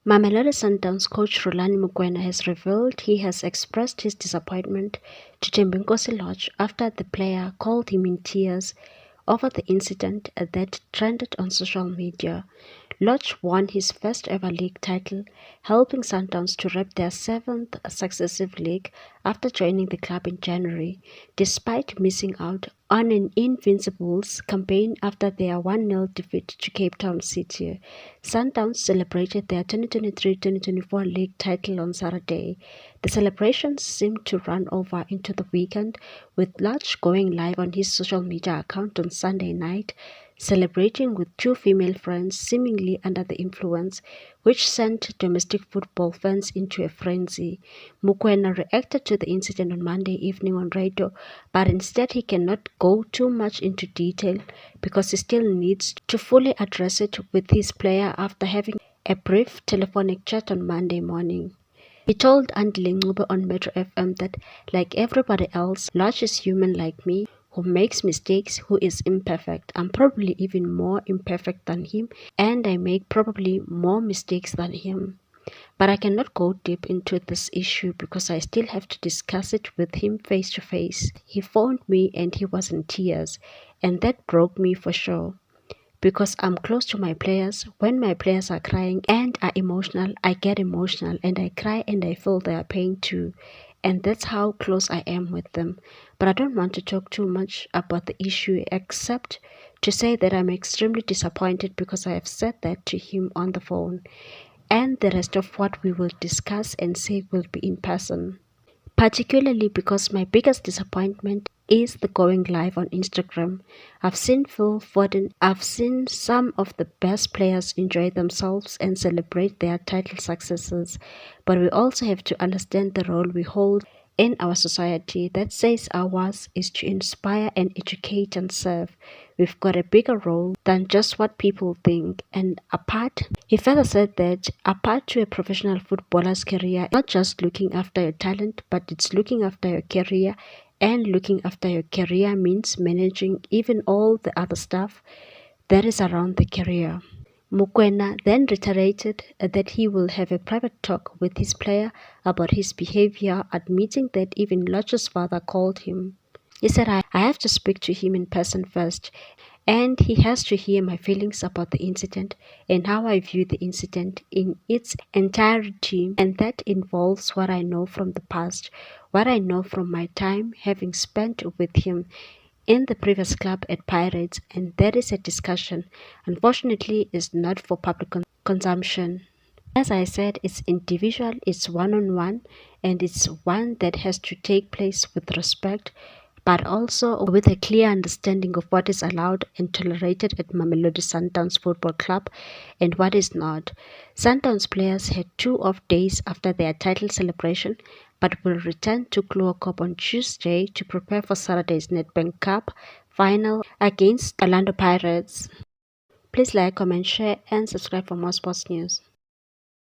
Mamelodi Sundowns coach Rulani Mokwena has revealed he has expressed his disappointment to Lorch after the player called him in tears over the incident that trended on social media. Lorch won his first ever league title, helping Sundowns to wrap their 7th successive league after joining the club in January, despite missing out on an Invincibles campaign after their 1-0 defeat to Cape Town City. Sundowns celebrated their 2023-2024 league title on Saturday. The celebrations seemed to run over into the weekend, with Lorch going live on his social media account on Sunday night, celebrating with two female friends seemingly under the influence, which sent domestic football fans into a frenzy. Mokwena reacted to the incident on Monday evening on radio, but instead he cannot go too much into detail because he still needs to fully address it with his player after having a brief telephonic chat on Monday morning. He told Andile Ngube on Metro FM that, like everybody else, Lorch is human like me, who makes mistakes, who is imperfect. I'm probably even more imperfect than him, and I make probably more mistakes than him. But I cannot go deep into this issue because I still have to discuss it with him face to face. He phoned me and he was in tears, and that broke me for sure. Because I'm close to my players. When my players are crying and are emotional, I get emotional and I cry and I feel their pain too. And that's how close I am with them. But I don't want to talk too much about the issue except to say that I'm extremely disappointed because I have said that to him on the phone. And the rest of what we will discuss and say will be in person. Particularly because my biggest disappointment is the going live on Instagram. I've seen Phil Foden, I've seen some of the best players enjoy themselves and celebrate their title successes, but we also have to understand the role we hold in our society that says ours is to inspire and educate and serve. We've got a bigger role than just what people think. And he further said that apart to a professional footballer's career, not just looking after your talent, but it's looking after your career. And looking after your career means managing even all the other stuff that is around the career. Mokwena then reiterated that he will have a private talk with his player about his behavior, admitting that even Lorch's father called him. He said, I have to speak to him in person first, and he has to hear my feelings about the incident and how I view the incident in its entirety, and that involves what I know from the past, what I know from my time having spent with him in the previous club at Pirates, and that is a discussion. Unfortunately, is not for public consumption. As I said, it's individual, it's one-on-one, and it's one that has to take place with respect, but also with a clear understanding of what is allowed and tolerated at Mamelodi Sundowns Football Club and what is not. Sundowns players had 2 off days after their title celebration, but will return to Kluakop on Tuesday to prepare for Saturday's Nedbank Cup final against Orlando Pirates. Please like, comment, share, and subscribe for more sports news.